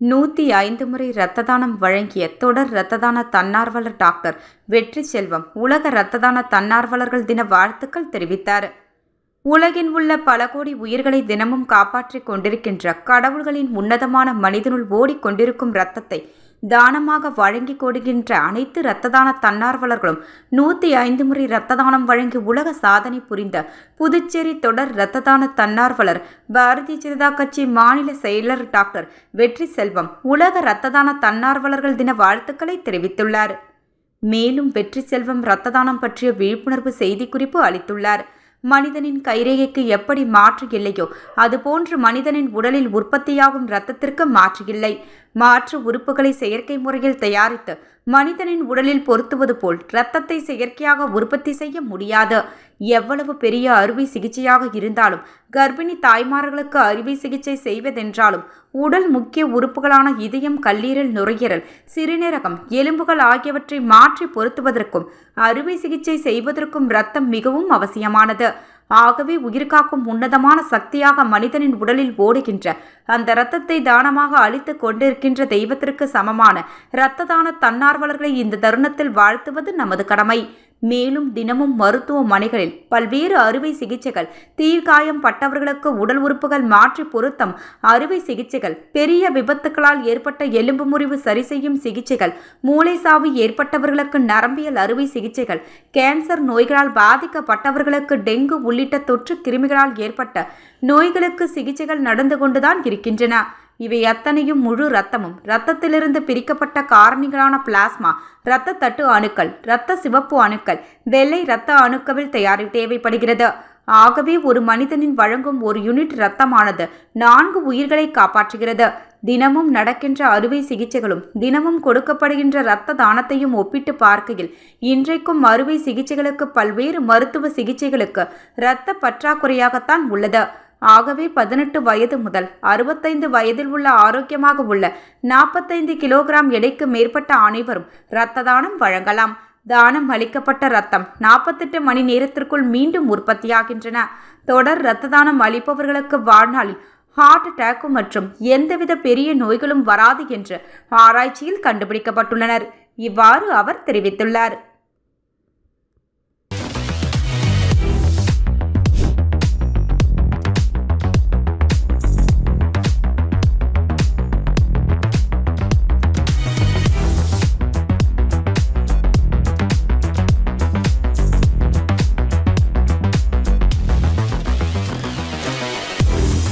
105 முறை இரத்த தானம் வழங்கிய தொடர் இரத்த தான தன்னார்வலர் டாக்டர் வெற்றி செல்வம் உலக இரத்த தான தன்னார்வலர்கள் தின வாழ்த்துக்கள் தெரிவித்தார். உலகின் உள்ள பல கோடி உயிர்களை தினமும் காப்பாற்றிக் கொண்டிருக்கின்ற கடவுள்களின் உன்னதமான மனிதனுள் ஓடிக்கொண்டிருக்கும் இரத்தத்தை தானமாக வழங்கி கொடுக்கின்ற அனைத்து இரத்த தான தன்னார்வலர்களும் 105 முறை இரத்த தானம் வழங்கி உலக சாதனை புரிந்த புதுச்சேரி தொடர் இரத்த தான தன்னார்வலர் பாரதிய ஜனதா கட்சி மாநில செயலர் டாக்டர் வெற்றி செல்வம் உலக இரத்த தான தன்னார்வலர்கள் தின வாழ்த்துக்களை தெரிவித்துள்ளார். மேலும் வெற்றி செல்வம் இரத்த தானம் பற்றிய விழிப்புணர்வு செய்திக்குறிப்பு அளித்துள்ளார். மனிதனின் கைரேகைக்கு எப்படி மாற்று இல்லையோ அதுபோன்று மனிதனின் உடலில் உற்பத்தியாகும் இரத்தத்திற்கு மாற்று இல்லை. மாற்று உறுப்புகளை செயற்கை முறையில் தயாரித்து மனிதனின் உடலில் பொருத்துவது போல் இரத்தத்தை செயற்கையாக உற்பத்தி செய்ய முடியாது. எவ்வளவு பெரிய அறுவை சிகிச்சையாக இருந்தாலும், கர்ப்பிணி தாய்மார்களுக்கு அறுவை சிகிச்சை செய்வதென்றாலும் உடல் முக்கிய உறுப்புகளான இதயம், கல்லீரல், நுரையீரல், சிறுநீரகம், எலும்புகள் ஆகியவற்றை மாற்றி பொருத்துவதற்கும் அறுவை சிகிச்சை செய்வதற்கும் இரத்தம் மிகவும் அவசியமானது. ஆகவே உயிர்காக்கும் உன்னதமான சக்தியாக மனிதனின் உடலில் ஓடுகின்ற அந்த இரத்தத்தை தானமாக அளித்து கொண்டிருக்கின்ற தெய்வத்திற்கு சமமான இரத்த தான தன்னார்வலர்களை இந்த தருணத்தில் வாழ்த்துவது நமது கடமை. மேலும் தினமும் மருத்துவமனைகளில் பல்வேறு அறுவை சிகிச்சைகள், தீர்காயம் பட்டவர்களுக்கு உடல் உறுப்புகள் மாற்றி பொருத்தம் அறுவை சிகிச்சைகள், பெரிய விபத்துகளால் ஏற்பட்ட எலும்பு முறிவு சரி செய்யும் சிகிச்சைகள், மூளை சாவு ஏற்பட்டவர்களுக்கு நரம்பியல் அறுவை சிகிச்சைகள், கேன்சர் நோய்களால் பாதிக்கப்பட்டவர்களுக்கு டெங்கு உள்ளிட்ட தொற்று கிருமிகளால் ஏற்பட்ட நோய்களுக்கு சிகிச்சைகள் நடந்து கொண்டுதான் இருக்கின்றன. இவை அத்தனையும் முழு இரத்தமும், இரத்தத்திலிருந்து பிரிக்கப்பட்ட காரணிகளான பிளாஸ்மா, இரத்த தட்டு அணுக்கள், இரத்த சிவப்பு அணுக்கள், வெள்ளை இரத்த அணுக்களில் தேவைப்படுகிறது. ஆகவே ஒரு மனிதனின் வழங்கும் ஒரு யூனிட் இரத்தமானது 4 உயிர்களை காப்பாற்றுகிறது. தினமும் நடக்கின்ற அறுவை சிகிச்சைகளும் தினமும் கொடுக்கப்படுகின்ற இரத்த தானத்தையும் ஒப்பிட்டு பார்க்கையில் இன்றைக்கும் அறுவை சிகிச்சைகளுக்கு, பல்வேறு மருத்துவ சிகிச்சைகளுக்கு இரத்த பற்றாக்குறையாகத்தான் உள்ளது. ஆகவே 18 வயது முதல் 65 வயதில் உள்ள ஆரோக்கியமாக உள்ள 45 கிலோகிராம் எடைக்கு மேற்பட்ட அனைவரும் இரத்த தானம் வழங்கலாம். தானம் அளிக்கப்பட்ட இரத்தம் 48 மணி நேரத்திற்குள் மீண்டும் உற்பத்தியாகின்றன. தொடர் இரத்த தானம் அளிப்பவர்களுக்கு வாழ்நாளில் ஹார்ட் அட்டாக் மற்றும் எந்தவித பெரிய நோய்களும் வராது என்று ஆராய்ச்சியில் கண்டுபிடிக்கப்பட்டுள்ளனர். இவ்வாறு அவர் தெரிவித்துள்ளார்.